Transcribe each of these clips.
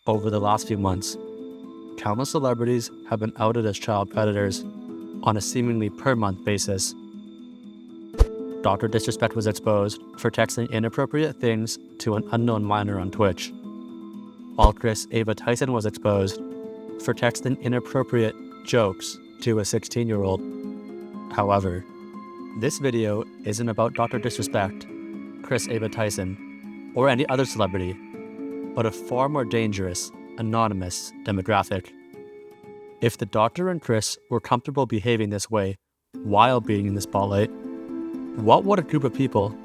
Over the last few months, countless celebrities have been outed as child predators on a seemingly per-month basis. Dr. Disrespect was exposed for texting inappropriate things to an unknown minor on Twitch, while Chris Ava Tyson was exposed for texting inappropriate jokes to a 16-year-old. However, this video isn't about Dr. Disrespect, Chris Ava Tyson, or any other celebrity, but a far more dangerous, anonymous demographic. If the doctor and Chris were comfortable behaving this way while being in the spotlight, what would a group of people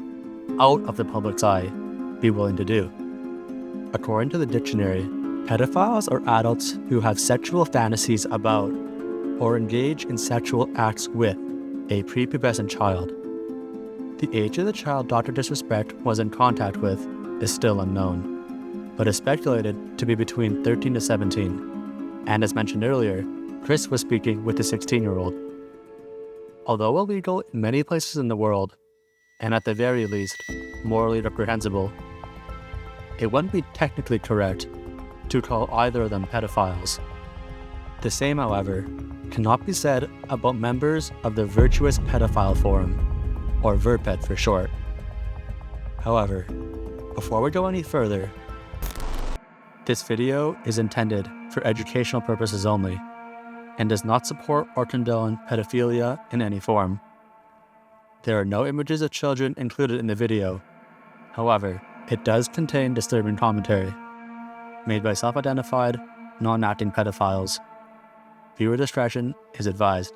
out of the public's eye be willing to do? According to the dictionary, pedophiles are adults who have sexual fantasies about or engage in sexual acts with a prepubescent child. The age of the child Dr. Disrespect was in contact with is still unknown, but is speculated to be between 13 to 17. And as mentioned earlier, Chris was speaking with a 16-year-old. Although illegal in many places in the world, and at the very least, morally reprehensible, it wouldn't be technically correct to call either of them pedophiles. The same, however, cannot be said about members of the Virtuous Pedophile Forum, or Virped for short. However, before we go any further, this video is intended for educational purposes only, and does not support or condone pedophilia in any form. There are no images of children included in the video. However, it does contain disturbing commentary, made by self-identified, non-acting pedophiles. Viewer discretion is advised.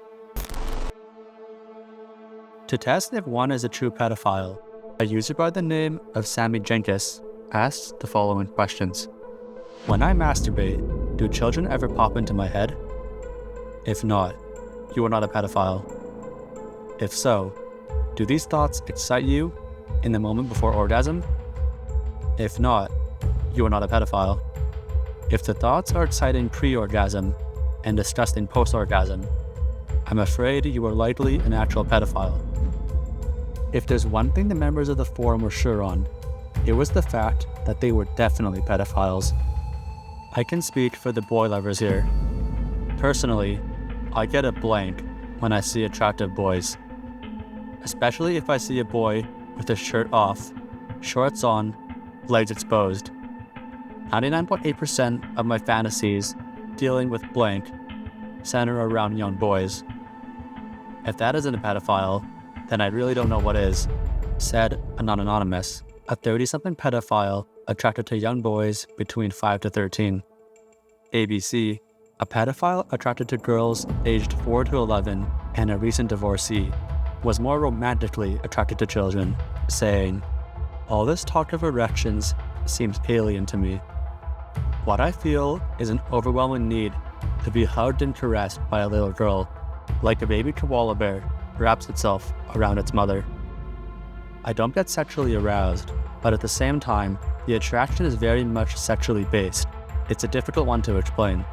To test if one is a true pedophile, a user by the name of Sammy Jenkins asks the following questions. When I masturbate, do children ever pop into my head? If not, you are not a pedophile. If so, do these thoughts excite you in the moment before orgasm? If not, you are not a pedophile. If the thoughts are exciting pre-orgasm and disgusting post-orgasm, I'm afraid you are likely an actual pedophile. If there's one thing the members of the forum were sure on, it was the fact that they were definitely pedophiles. I can speak for the boy lovers here. Personally, I get a blank when I see attractive boys, especially if I see a boy with his shirt off, shorts on, legs exposed. 99.8% of my fantasies dealing with blank center around young boys. If that isn't a pedophile, then I really don't know what is, said a non-anonymous, a 30-something pedophile attracted to young boys between 5 to 13. ABC, a pedophile attracted to girls aged 4 to 11 and a recent divorcee, was more romantically attracted to children, saying, "All this talk of erections seems alien to me. What I feel is an overwhelming need to be hugged and caressed by a little girl, like a baby koala bear wraps itself around its mother. I don't get sexually aroused, but at the same time, the attraction is very much sexually based. It's a difficult one to explain."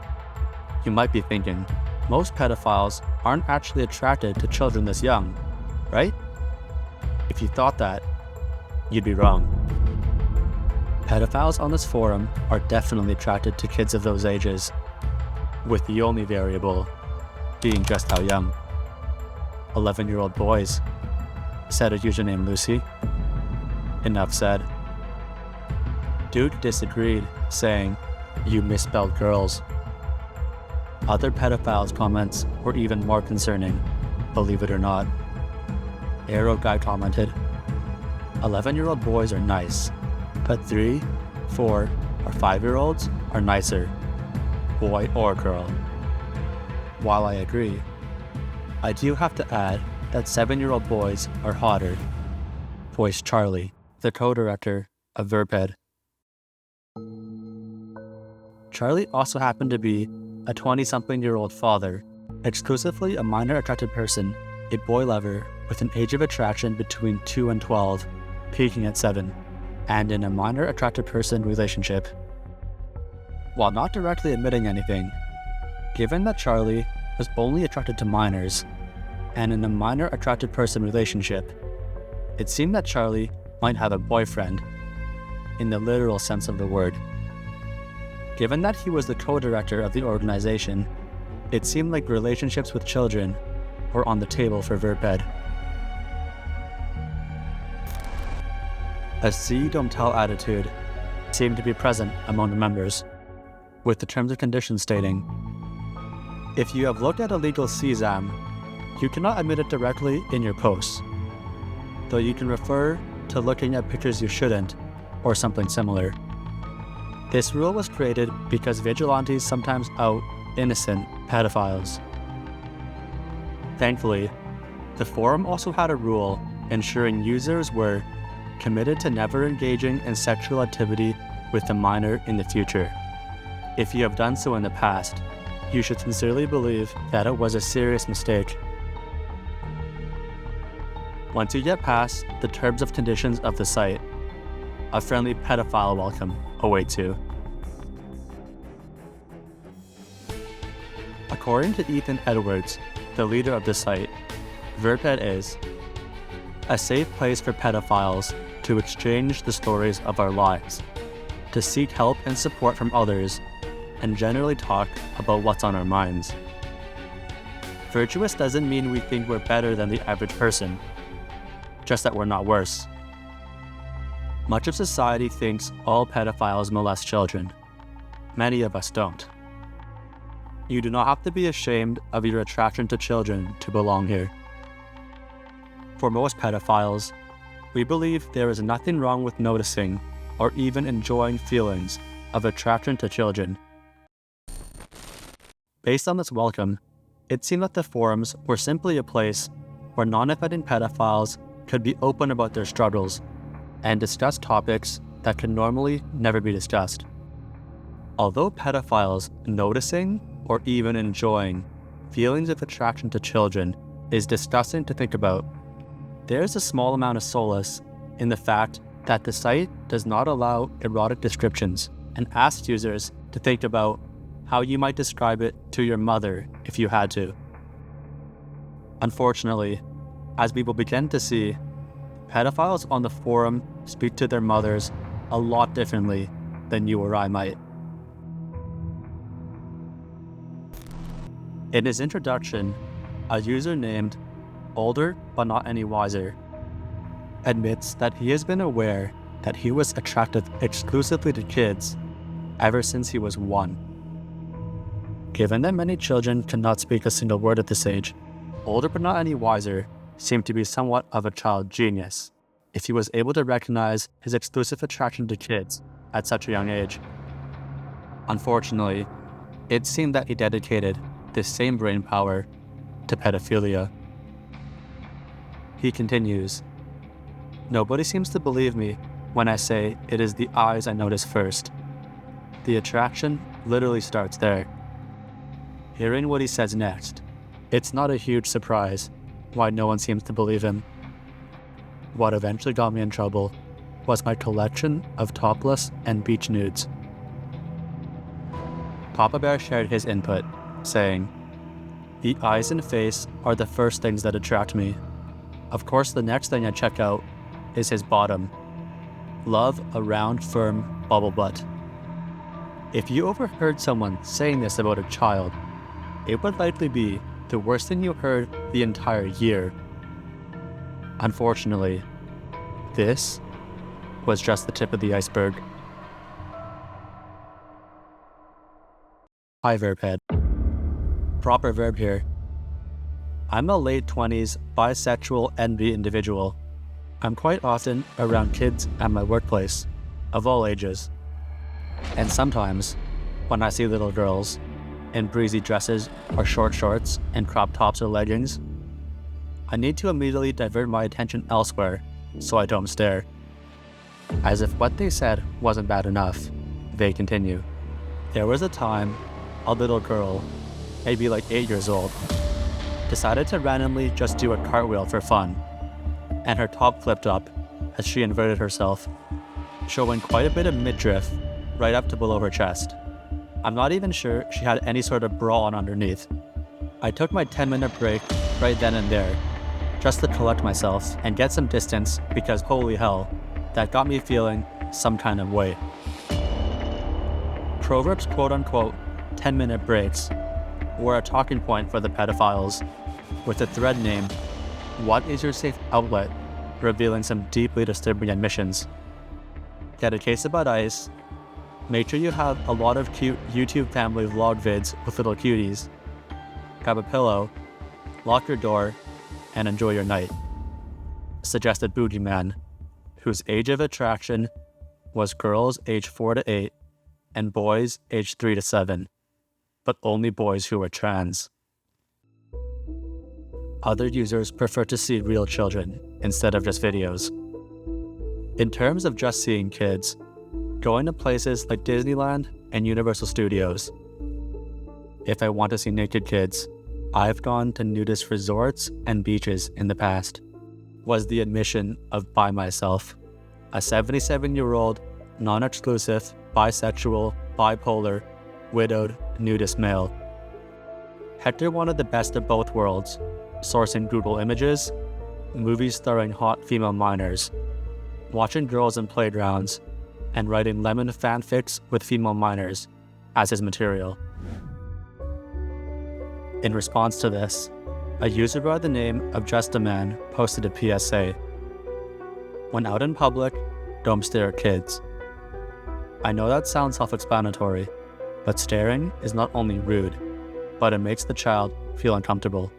You might be thinking, most pedophiles aren't actually attracted to children this young, right? If you thought that, you'd be wrong. Pedophiles on this forum are definitely attracted to kids of those ages, with the only variable being just how young. 11-year-old boys, said a user named Lucy. Enough said. Dude disagreed, saying, "You misspelled girls." Other pedophiles' comments were even more concerning, believe it or not. Arrow Guy commented, 11-year-old boys are nice, but 3, 4, or 5-year-olds are nicer, boy or girl. While I agree, I do have to add that 7-year-old boys are hotter, voiced Charlie, the co-director of Virped. Charlie also happened to be a 20-something-year-old father, exclusively a minor-attracted person, a boy lover with an age of attraction between 2 and 12, peaking at 7, and in a minor-attracted person relationship. While not directly admitting anything, given that Charlie was only attracted to minors, and in a minor-attracted person relationship, it seemed that Charlie might have a boyfriend, in the literal sense of the word. Given that he was the co-director of the organization, it seemed like relationships with children were on the table for Virped. A see don't tell attitude seemed to be present among the members, with the terms and conditions stating, if you have looked at a legal CSAM, you cannot admit it directly in your posts, though you can refer to looking at pictures you shouldn't, or something similar. This rule was created because vigilantes sometimes out innocent pedophiles. Thankfully, the forum also had a rule ensuring users were committed to never engaging in sexual activity with a minor in the future. If you have done so in the past, you should sincerely believe that it was a serious mistake. Once you get past the terms and conditions of the site, a friendly pedophile welcome awaits you. According to Ethan Edwards, the leader of the site, Virped is a safe place for pedophiles to exchange the stories of our lives, to seek help and support from others, and generally talk about what's on our minds. Virtuous doesn't mean we think we're better than the average person, just that we're not worse. Much of society thinks all pedophiles molest children. Many of us don't. You do not have to be ashamed of your attraction to children to belong here. For most pedophiles, we believe there is nothing wrong with noticing or even enjoying feelings of attraction to children. Based on this welcome, it seemed that the forums were simply a place where non-offending pedophiles could be open about their struggles and discuss topics that could normally never be discussed. Although pedophiles noticing or even enjoying feelings of attraction to children is disgusting to think about, there is a small amount of solace in the fact that the site does not allow erotic descriptions and asks users to think about how you might describe it to your mother if you had to. Unfortunately, as we will begin to see, pedophiles on the forum speak to their mothers a lot differently than you or I might. In his introduction, a user named Older But Not Any Wiser admits that he has been aware that he was attracted exclusively to kids ever since he was 1. Given that many children cannot speak a single word at this age, Older But Not Any Wiser seemed to be somewhat of a child genius if he was able to recognize his exclusive attraction to kids at such a young age. Unfortunately, it seemed that he dedicated this same brain power to pedophilia. He continues, "Nobody seems to believe me when I say it is the eyes I notice first. The attraction literally starts there." Hearing what he says next, it's not a huge surprise why no one seems to believe him. What eventually got me in trouble was my collection of topless and beach nudes. Papa Bear shared his input, saying, "The eyes and face are the first things that attract me. Of course, the next thing I check out is his bottom. Love a round, firm bubble butt." If you overheard someone saying this about a child, it would likely be the worst thing you heard the entire year. Unfortunately, this was just the tip of the iceberg. Hi Virped. Proper verb here. I'm a late 20s bisexual NB individual. I'm quite often around kids at my workplace, of all ages. And sometimes, when I see little girls in breezy dresses or short shorts and crop tops or leggings, I need to immediately divert my attention elsewhere so I don't stare. As if what they said wasn't bad enough, they continue. There was a time a little girl, maybe like 8 years old, decided to randomly just do a cartwheel for fun, and her top flipped up as she inverted herself, showing quite a bit of midriff right up to below her chest. I'm not even sure she had any sort of bra on underneath. I took my 10-minute break right then and there, just to collect myself and get some distance because holy hell, that got me feeling some kind of way. Proverbs' quote-unquote 10-minute breaks were a talking point for the pedophiles, with a thread named, "What is your safe outlet?" revealing some deeply disturbing admissions. Get a case of Bud Ice, make sure you have a lot of cute YouTube family vlog vids with little cuties, grab a pillow, lock your door, and enjoy your night, suggested Boogeyman, whose age of attraction was girls aged 4 to 8 and boys aged 3 to 7, but only boys who were trans. Other users prefer to see real children instead of just videos. In terms of just seeing kids, going to places like Disneyland and Universal Studios. If I want to see naked kids, I've gone to nudist resorts and beaches in the past, was the admission of By Myself, a 77-year-old, non-exclusive, bisexual, bipolar, widowed, nudist male. Hector wanted the best of both worlds, sourcing Google Images, movies starring hot female minors, watching girls in playgrounds, and writing lemon fanfics with female minors as his material. In response to this, a user by the name of Just a Man posted a PSA. When out in public, don't stare at kids. I know that sounds self-explanatory, but staring is not only rude, but it makes the child feel uncomfortable.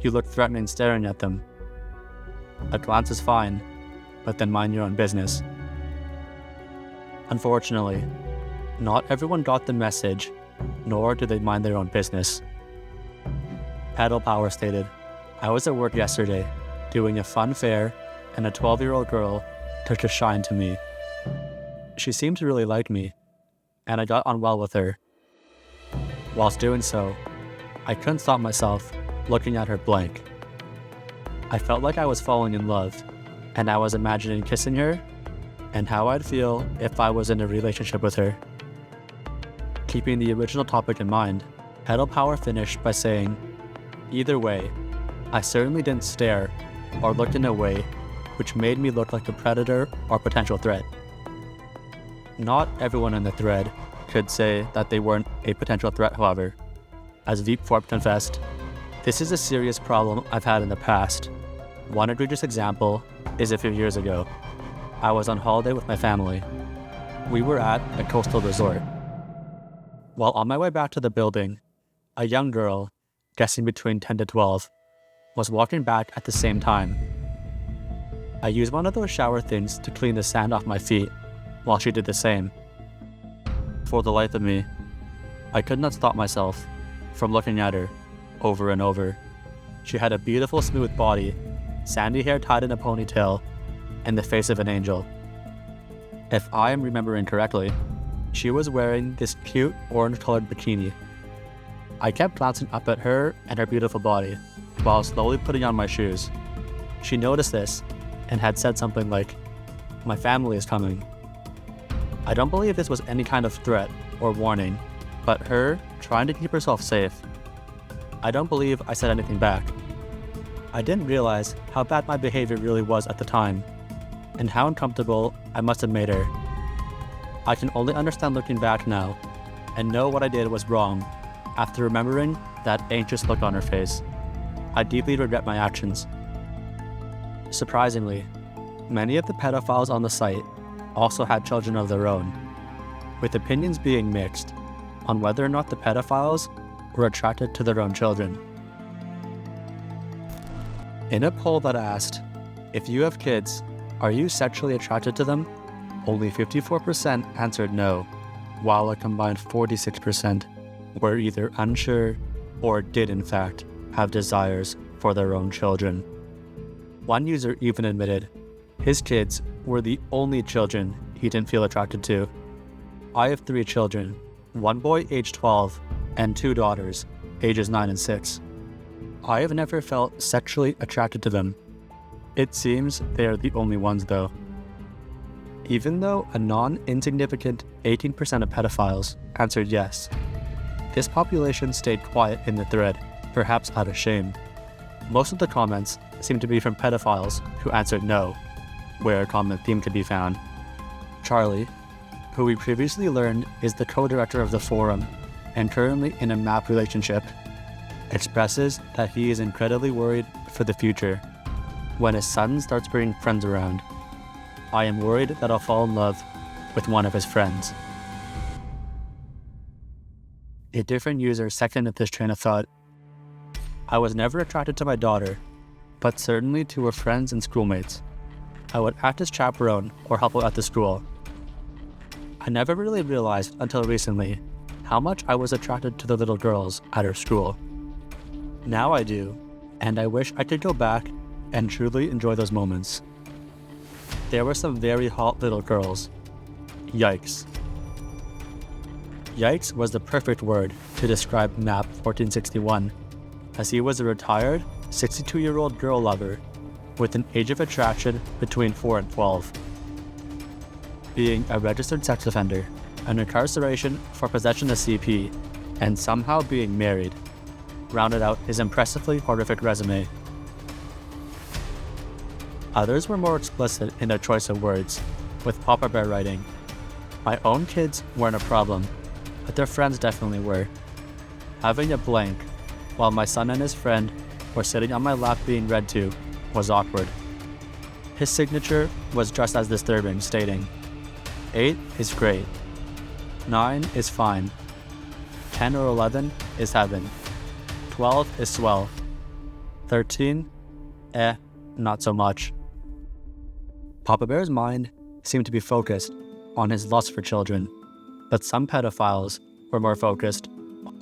You look threatening staring at them. A glance is fine, but then mind your own business. Unfortunately, not everyone got the message, nor do they mind their own business. Pedophile stated, "I was at work yesterday, doing a fun fair, and a 12-year-old girl took a shine to me. She seemed to really like me, and I got on well with her. Whilst doing so, I couldn't stop myself looking at her blank. I felt like I was falling in love, and I was imagining kissing her and how I'd feel if I was in a relationship with her." Keeping the original topic in mind, Pedophile finished by saying, "Either way, I certainly didn't stare or look in a way which made me look like a predator or potential threat." Not everyone in the thread could say that they weren't a potential threat, however. As Virped confessed, "This is a serious problem I've had in the past. One egregious example is a few years ago. I was on holiday with my family. We were at a coastal resort. While on my way back to the building, a young girl, guessing between 10 to 12, was walking back at the same time. I used one of those shower things to clean the sand off my feet, while she did the same. For the life of me, I could not stop myself from looking at her over and over. She had a beautiful smooth body, sandy hair tied in a ponytail, and the face of an angel. If I am remembering correctly, she was wearing this cute orange-colored bikini. I kept glancing up at her and her beautiful body, while slowly putting on my shoes. She noticed this and had said something like, 'My family is coming.' I don't believe this was any kind of threat or warning, but her trying to keep herself safe. I don't believe I said anything back. I didn't realize how bad my behavior really was at the time, and how uncomfortable I must have made her. I can only understand looking back now, and know what I did was wrong, after remembering that anxious look on her face. I deeply regret my actions." Surprisingly, many of the pedophiles on the site also had children of their own, with opinions being mixed on whether or not the pedophiles were attracted to their own children. In a poll that asked, "If you have kids, are you sexually attracted to them?" only 54% answered no, while a combined 46% were either unsure or did in fact have desires for their own children. One user even admitted his kids were the only children he didn't feel attracted to. "I have 3 children, one boy aged 12 and 2 daughters, ages 9 and 6. I have never felt sexually attracted to them. It seems they are the only ones though." Even though a non-insignificant 18% of pedophiles answered yes, this population stayed quiet in the thread, perhaps out of shame. Most of the comments seemed to be from pedophiles who answered no, where a common theme could be found. Charlie, who we previously learned is the co-director of the forum and currently in a MAP relationship, expresses that he is incredibly worried for the future when his son starts bringing friends around. I am worried that I'll fall in love with one of his friends. A different user seconded this train of thought. I was never attracted to my daughter, but certainly to her friends and schoolmates. I would act as chaperone or help out at the school. I never really realized until recently how much I was attracted to the little girls at her school. Now I do, and I wish I could go back and truly enjoy those moments. There were some very hot little girls. Yikes. Yikes was the perfect word to describe MAP 1461, as he was a retired 62-year-old girl lover with an age of attraction between 4 and 12. Being a registered sex offender, an incarceration for possession of CP, and somehow being married rounded out his impressively horrific resume. Others were more explicit in their choice of words, with Papa Bear writing, "My own kids weren't a problem, but their friends definitely were. Having a blank, while my son and his friend were sitting on my lap being read to, was awkward." His signature was just as disturbing, stating, 8 is great. 9 is fine. 10 or 11 is heaven. 12 is swell. 13, not so much. Papa Bear's mind seemed to be focused on his lust for children, but some pedophiles were more focused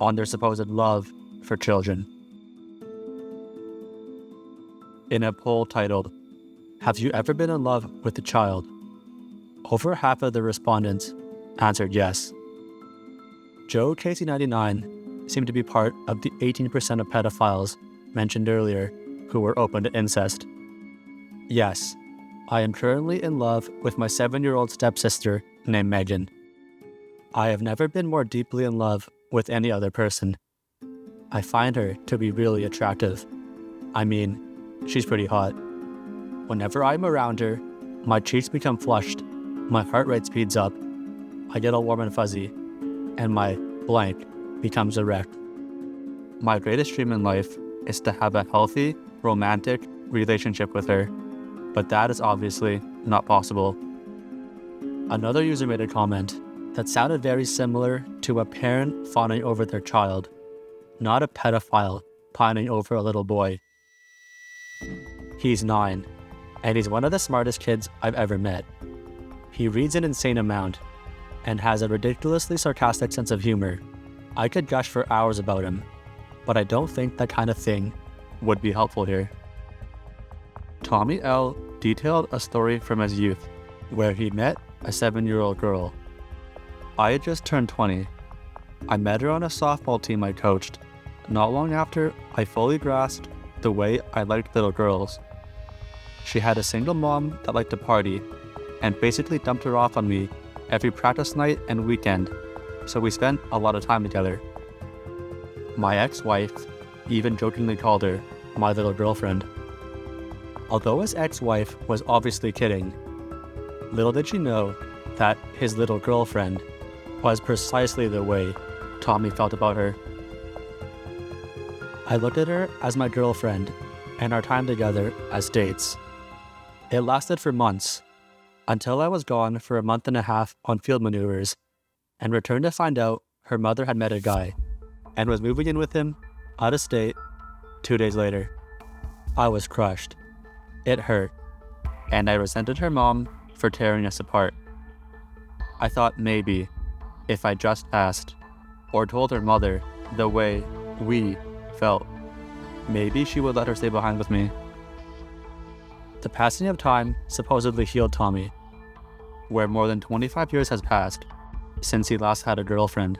on their supposed love for children. In a poll titled, "Have you ever been in love with a child?" over half of the respondents answered yes. Joe Casey99 seemed to be part of the 18% of pedophiles mentioned earlier who were open to incest. Yes, I am currently in love with my 7-year-old stepsister named Megan. I have never been more deeply in love with any other person. I find her to be really attractive. I mean, she's pretty hot. Whenever I'm around her, my cheeks become flushed, my heart rate speeds up, I get all warm and fuzzy, and my blank becomes erect. My greatest dream in life is to have a healthy, romantic relationship with her, but that is obviously not possible. Another user made a comment that sounded very similar to a parent fawning over their child, not a pedophile pining over a little boy. He's 9, and he's one of the smartest kids I've ever met. He reads an insane amount, and has a ridiculously sarcastic sense of humor. I could gush for hours about him, but I don't think that kind of thing would be helpful here. Tommy L. detailed a story from his youth, where he met a 7-year-old girl. I had just turned 20. I met her on a softball team I coached. Not long after, I fully grasped the way I liked little girls. She had a single mom that liked to party, and basically dumped her off on me every practice night and weekend, so we spent a lot of time together. My ex-wife even jokingly called her my little girlfriend. Although his ex-wife was obviously kidding, little did she know that his little girlfriend was precisely the way Tommy felt about her. I looked at her as my girlfriend and our time together as dates. It lasted for months, until I was gone for a month and a half on field maneuvers, and returned to find out her mother had met a guy, and was moving in with him, out of state, 2 days later. I was crushed. It hurt, and I resented her mom for tearing us apart. I thought maybe, if I just asked, or told her mother the way we felt, maybe she would let her stay behind with me. The passing of time supposedly healed Tommy, where more than 25 years has passed since he last had a girlfriend.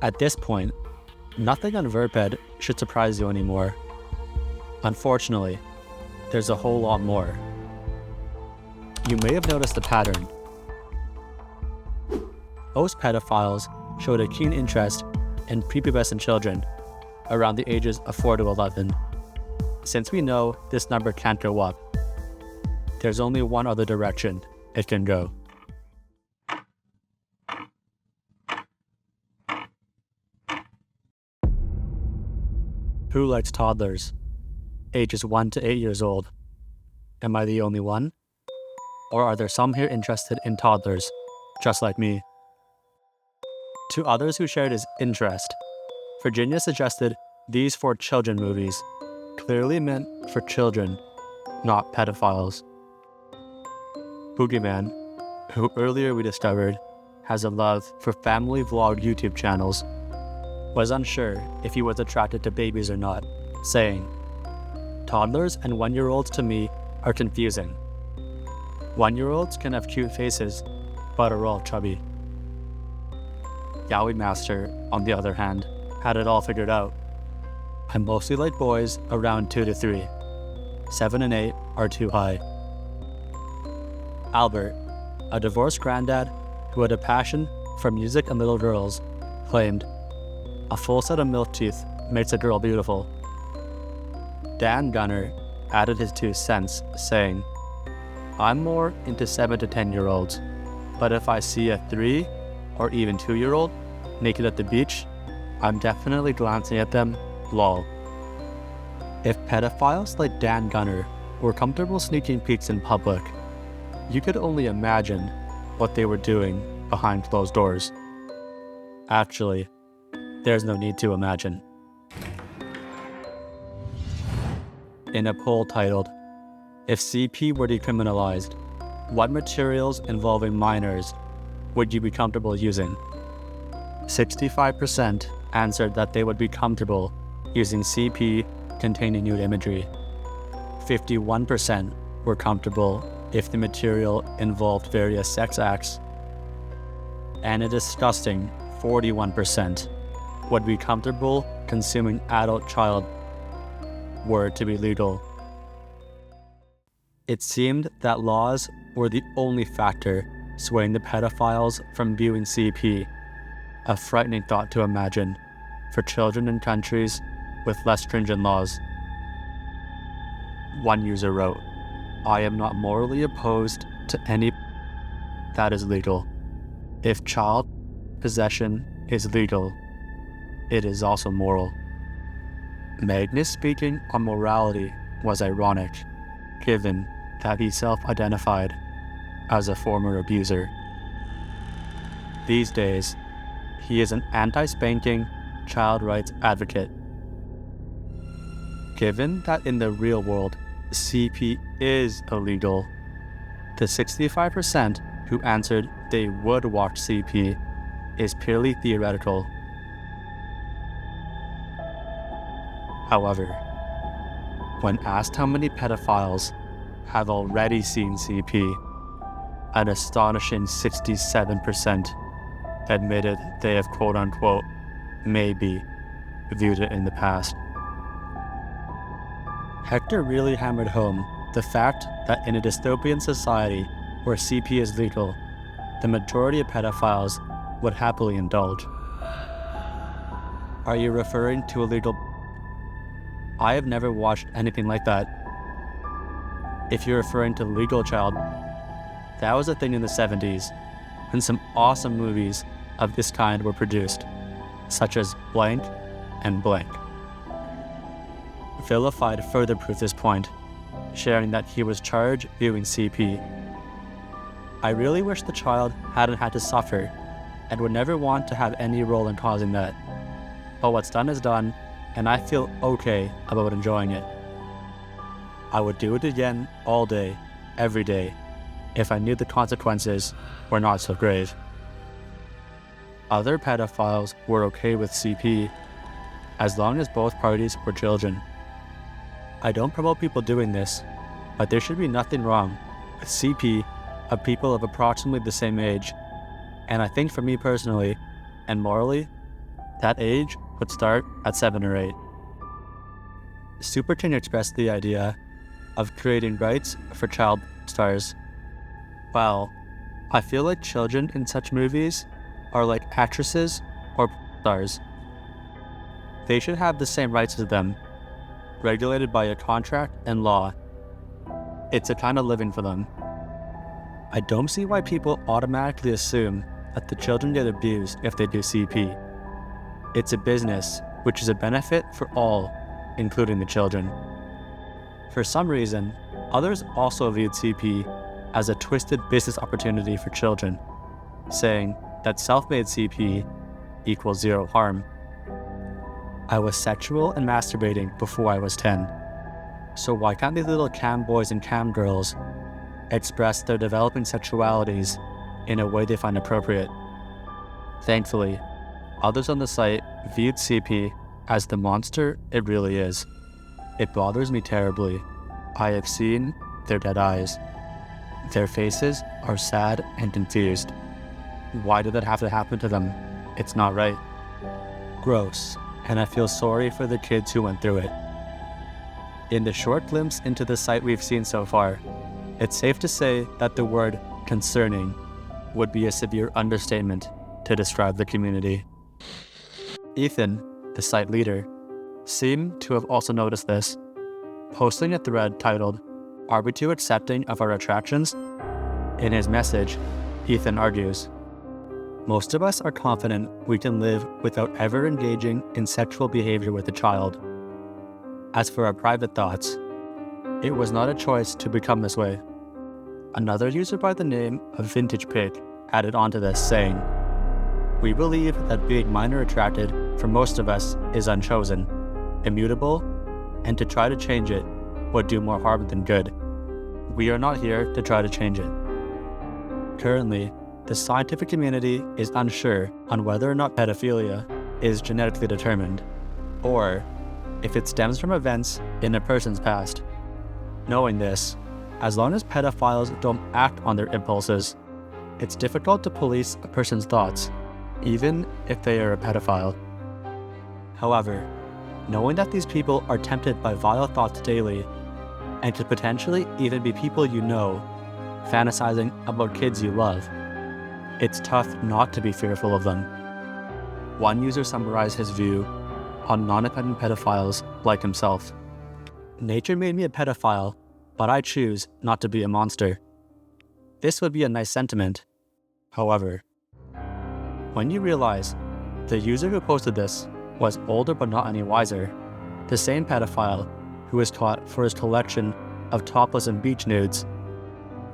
At this point, nothing on Virped should surprise you anymore. Unfortunately, there's a whole lot more. You may have noticed the pattern. Most pedophiles showed a keen interest in prepubescent children around the ages of 4 to 11. Since we know this number can't go up, there's only one other direction it can go. Who likes toddlers? Ages 1 to 8 years old. Am I the only one? Or are there some here interested in toddlers, just like me? To others who shared his interest, Virginia suggested these 4 children movies, clearly meant for children, not pedophiles. Boogeyman, who earlier we discovered has a love for family vlog YouTube channels, was unsure if he was attracted to babies or not, saying, "Toddlers and 1-year-olds to me are confusing. 1-year-olds can have cute faces, but are all chubby." Yaoi Master, on the other hand, had it all figured out. "I mostly like boys around 2 to 3. 7 and 8 are too high." Albert, a divorced granddad who had a passion for music and little girls, claimed, "A full set of milk teeth makes a girl beautiful." Dan Gunner added his 2 cents, saying, "I'm more into 7 to 10-year-olds, but if I see a 3 or even 2-year-old naked at the beach, I'm definitely glancing at them, lol." If pedophiles like Dan Gunner were comfortable sneaking peeks in public, you could only imagine what they were doing behind closed doors. Actually, there's no need to imagine. In a poll titled, "If CP were decriminalized, what materials involving minors would you be comfortable using?" 65% answered that they would be comfortable using CP containing nude imagery. 51% were comfortable if the material involved various sex acts. And a disgusting 41% would be comfortable consuming adult child were it to be legal. It seemed that laws were the only factor swaying the pedophiles from viewing CP, a frightening thought to imagine for children in countries with less stringent laws. One user wrote, "I am not morally opposed to any that is legal. If child possession is legal, it is also moral." Magnus speaking on morality was ironic, given that he self-identified as a former abuser. These days, he is an anti-spanking child rights advocate. Given that in the real world, CP is illegal, the 65% who answered they would watch CP is purely theoretical. However, when asked how many pedophiles have already seen CP, an astonishing 67% admitted they have quote-unquote maybe viewed it in the past. Hector really hammered home the fact that in a dystopian society where CP is legal, the majority of pedophiles would happily indulge. Are you referring to illegal? I have never watched anything like that. If you're referring to legal child, that was a thing in the 70s, when some awesome movies of this kind were produced, such as Blank and Blank. Vilified further proved this point, sharing that he was charged viewing CP. "I really wish the child hadn't had to suffer and would never want to have any role in causing that. But what's done is done, and I feel okay about enjoying it. I would do it again all day, every day, if I knew the consequences were not so grave." Other pedophiles were okay with CP, as long as both parties were children. I don't promote people doing this, but there should be nothing wrong with CP of people of approximately the same age, and I think for me personally, and morally, that age would start at 7 or 8. Super King expressed the idea of creating rights for child stars. Well, I feel like children in such movies are like actresses or stars. They should have the same rights as them, regulated by a contract and law. It's a kind of living for them. I don't see why people automatically assume that the children get abused if they do CP. It's a business, which is a benefit for all, including the children. For some reason, others also viewed CP as a twisted business opportunity for children, saying that self-made CP equals zero harm. I was sexual and masturbating before I was 10. So why can't these little cam boys and cam girls express their developing sexualities in a way they find appropriate? Thankfully, others on the site viewed CP as the monster it really is. It bothers me terribly. I have seen their dead eyes. Their faces are sad and confused. Why did that have to happen to them? It's not right. Gross, and I feel sorry for the kids who went through it. In the short glimpse into the site we've seen so far, it's safe to say that the word concerning would be a severe understatement to describe the community. Ethan, the site leader, seemed to have also noticed this, posting a thread titled, "Are we too accepting of our attractions?" In his message, Ethan argues, most of us are confident we can live without ever engaging in sexual behavior with a child. As for our private thoughts, it was not a choice to become this way. Another user by the name of Vintage Pig added onto this, saying, "We believe that being minor attracted for most of us is unchosen, immutable, and to try to change it would do more harm than good. We are not here to try to change it." Currently, the scientific community is unsure on whether or not pedophilia is genetically determined, or if it stems from events in a person's past. Knowing this, as long as pedophiles don't act on their impulses, it's difficult to police a person's thoughts, even if they are a pedophile. However, knowing that these people are tempted by vile thoughts daily, and could potentially even be people you know, fantasizing about kids you love, it's tough not to be fearful of them. One user summarized his view on non-dependent pedophiles like himself. "Nature made me a pedophile, but I choose not to be a monster." This would be a nice sentiment. However, when you realize the user who posted this was older but not any wiser, the same pedophile who was caught for his collection of topless and beach nudes,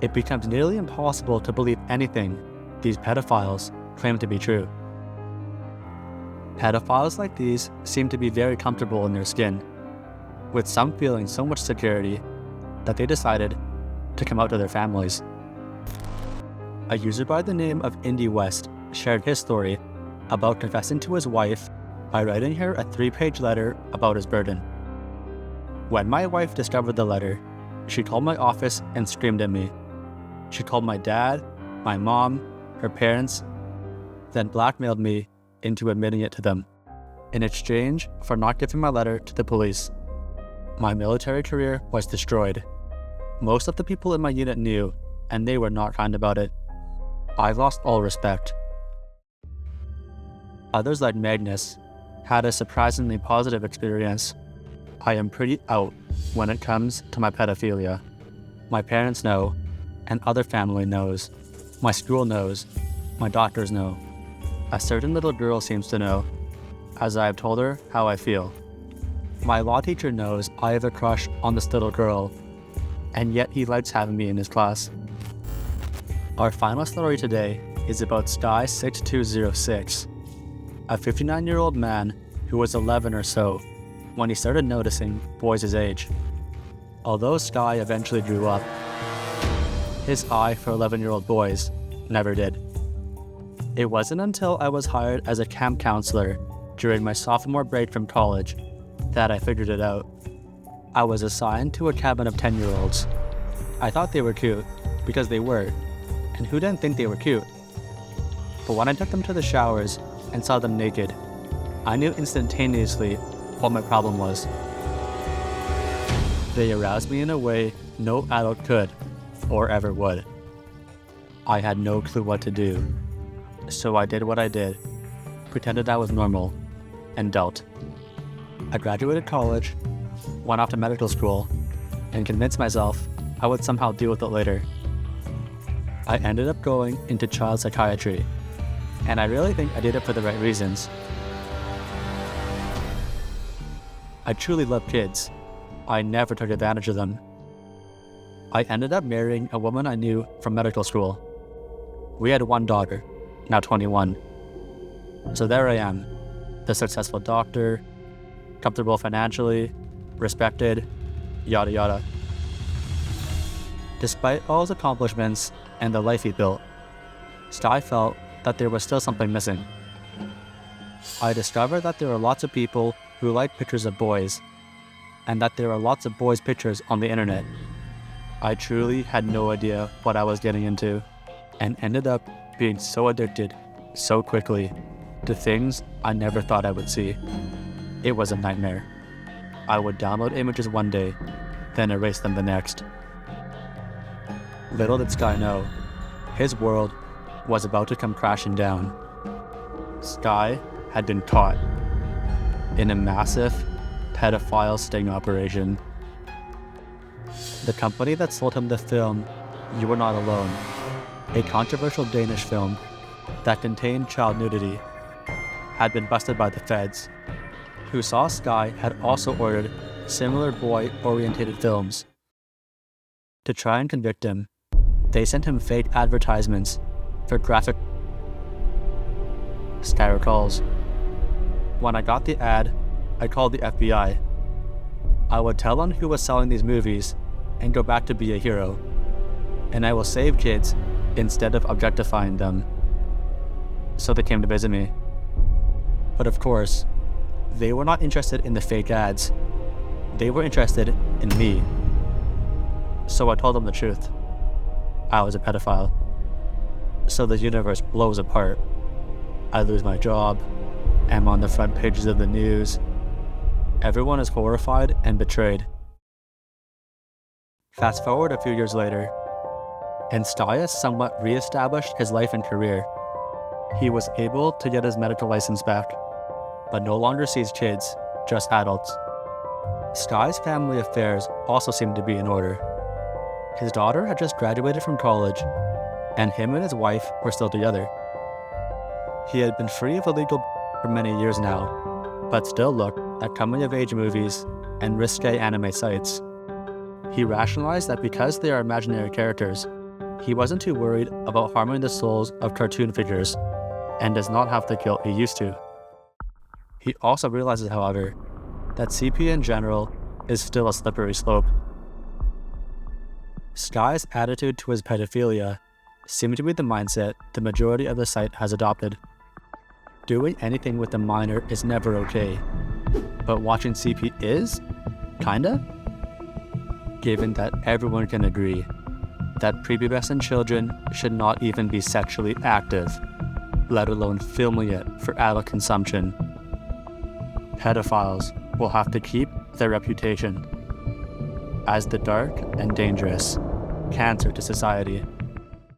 it becomes nearly impossible to believe anything these pedophiles claim to be true. Pedophiles like these seem to be very comfortable in their skin, with some feeling so much security that they decided to come out to their families. A user by the name of Indie West shared his story about confessing to his wife by writing her a 3-page letter about his burden. "When my wife discovered the letter, she called my office and screamed at me. She called my dad, my mom, her parents, then blackmailed me into admitting it to them, in exchange for not giving my letter to the police. My military career was destroyed. Most of the people in my unit knew, and they were not kind about it. I lost all respect." Others like Magnus had a surprisingly positive experience. "I am pretty out when it comes to my pedophilia. My parents know, and other family knows. My school knows. My doctors know. A certain little girl seems to know, as I have told her how I feel. My law teacher knows I have a crush on this little girl, and yet he likes having me in his class." Our final story today is about Sky6206, a 59-year-old man who was 11 or so when he started noticing boys his age. Although Sky eventually grew up, his eye for 11-year-old boys never did. It wasn't until I was hired as a camp counselor during my sophomore break from college that I figured it out. I was assigned to a cabin of 10-year-olds. I thought they were cute, because they were, and who didn't think they were cute? But when I took them to the showers and saw them naked, I knew instantaneously what my problem was. They aroused me in a way no adult could, or ever would. I had no clue what to do, so I did what I did, pretended I was normal, and dealt. I graduated college, went off to medical school, and convinced myself I would somehow deal with it later. I ended up going into child psychiatry, and I really think I did it for the right reasons. I truly love kids. I never took advantage of them. I ended up marrying a woman I knew from medical school. We had one daughter, now 21. So there I am, the successful doctor, comfortable financially, respected, yada yada. Despite all his accomplishments and the life he built, Sky felt that there was still something missing. I discovered that there are lots of people who like pictures of boys, and that there are lots of boys' pictures on the internet. I truly had no idea what I was getting into, and ended up being so addicted so quickly to things I never thought I would see. It was a nightmare. I would download images one day, then erase them the next. Little did Sky know, his world was about to come crashing down. Sky had been caught in a massive pedophile sting operation. The company that sold him the film You Are Not Alone, a controversial Danish film that contained child nudity, had been busted by the feds, who saw Sky had also ordered similar boy-oriented films. To try and convict him, they sent him fake advertisements for graphic. Sky recalls, "When I got the ad, I called the FBI. I would tell them who was selling these movies and go back to be a hero, and I will save kids instead of objectifying them." So they came to visit me. But of course, they were not interested in the fake ads. They were interested in me. So I told them the truth. I was a pedophile. So the universe blows apart. I lose my job. I'm on the front pages of the news. Everyone is horrified and betrayed. Fast forward a few years later, and Sky has somewhat re-established his life and career. He was able to get his medical license back, but no longer sees kids, just adults. Sky's family affairs also seem to be in order. His daughter had just graduated from college, and him and his wife were still together. He had been free of illegal for many years now, but still looked at coming-of-age movies and risque anime sites. He rationalized that because they are imaginary characters, he wasn't too worried about harming the souls of cartoon figures, and does not have the guilt he used to. He also realizes, however, that CP in general is still a slippery slope. Sky's attitude to his pedophilia seemed to be the mindset the majority of the site has adopted. Doing anything with a minor is never okay, but watching CP is? Kinda? Given that everyone can agree that prepubescent children should not even be sexually active, let alone filming it for adult consumption. Pedophiles will have to keep their reputation as the dark and dangerous cancer to society.